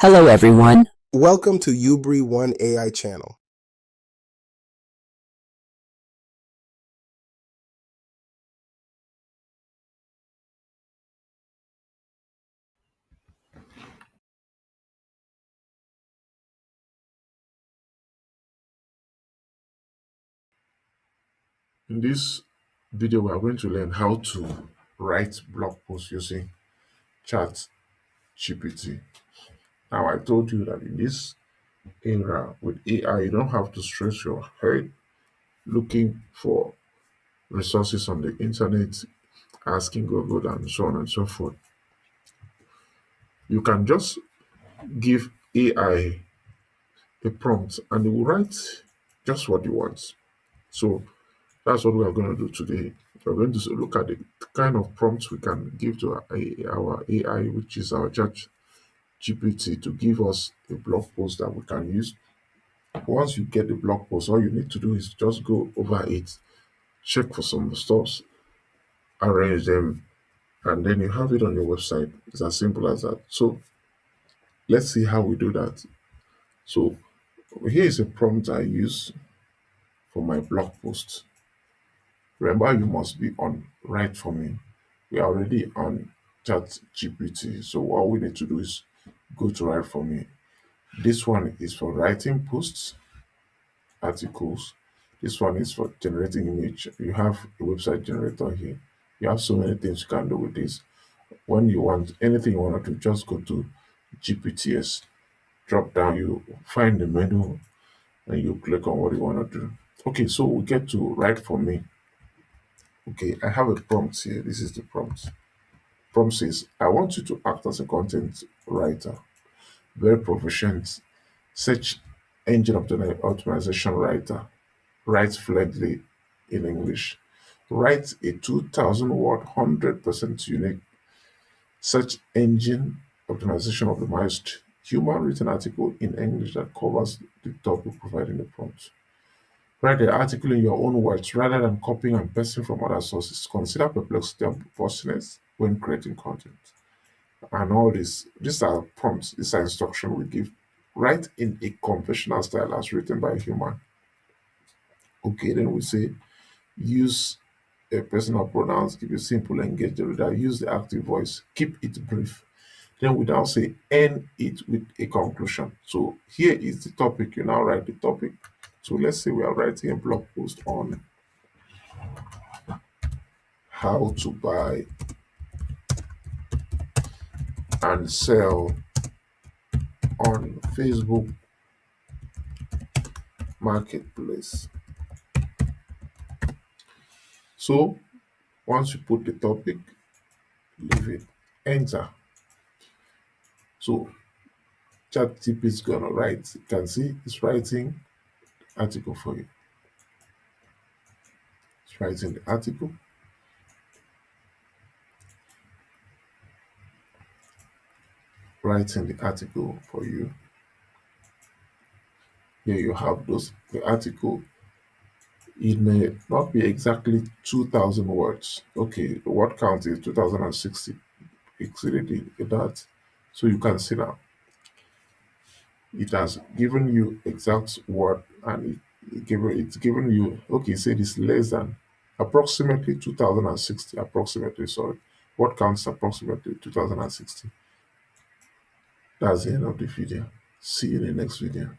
Hello, everyone. Welcome to Ubri One AI channel. In this video, we are going to learn how to write blog posts using Chatgpt. Now, I told you that in this era with AI, you don't have to stress your head looking for resources on the internet, asking Google, and so on and so forth. You can just give AI a prompt and it will write just what you want. So that's what we are going to do today. We're going to look at the kind of prompts we can give to our AI, which is our chat GPT, to give us a blog post that we can use. Once you get the blog post, all you need to do is just go over it, check for some stuff, arrange them, and then you have it on your website. It's as simple as that. So let's see how we do that. So here is a prompt I use for my blog post. Remember, you must be on Write For Me. We are already on Chat GPT. So all we need to do is go to Write For Me. This one is for writing posts, articles. This one is for generating image. You have a website generator here. You have so many things you can do with this. When you want anything you want to do, just go to GPTs, drop down, you find the menu, and you click on what you want to do. Okay, so we get to Write For Me. Okay, I have a prompt here. This is the prompt. Prompt says, I want you to act as a content writer, very proficient search engine optimization writer, writes fluently in English, writes a 2,000 word, 100% unique search engine optimization optimized human written article in English that covers the topic provided in the prompt. Write the article in your own words rather than copying and pasting from other sources. Consider perplexity and perverseness when creating content. And all this, these are prompts, these are instructions we give. Write in a conventional style as written by a human. Okay, then we say use a personal pronouns, keep it simple, engage the reader, use the active voice, keep it brief. Then we now say end it with a conclusion. So here is the topic. You now write the topic. So let's say we are writing a blog post on how to buy and sell on Facebook Marketplace. So once you put the topic, leave it, enter. So ChatGPT is gonna write. You can see it's writing article for you. It's writing the article. Writing the article for you. Here you have the article. It may not be exactly 2,000 words. Okay, the word count is 2060. Exceeded that. So you can see now it has given you exact word and it's given you, okay, say this less than approximately 2060, approximately, sorry. What counts approximately 2060. That's the end of the video. See you in the next video.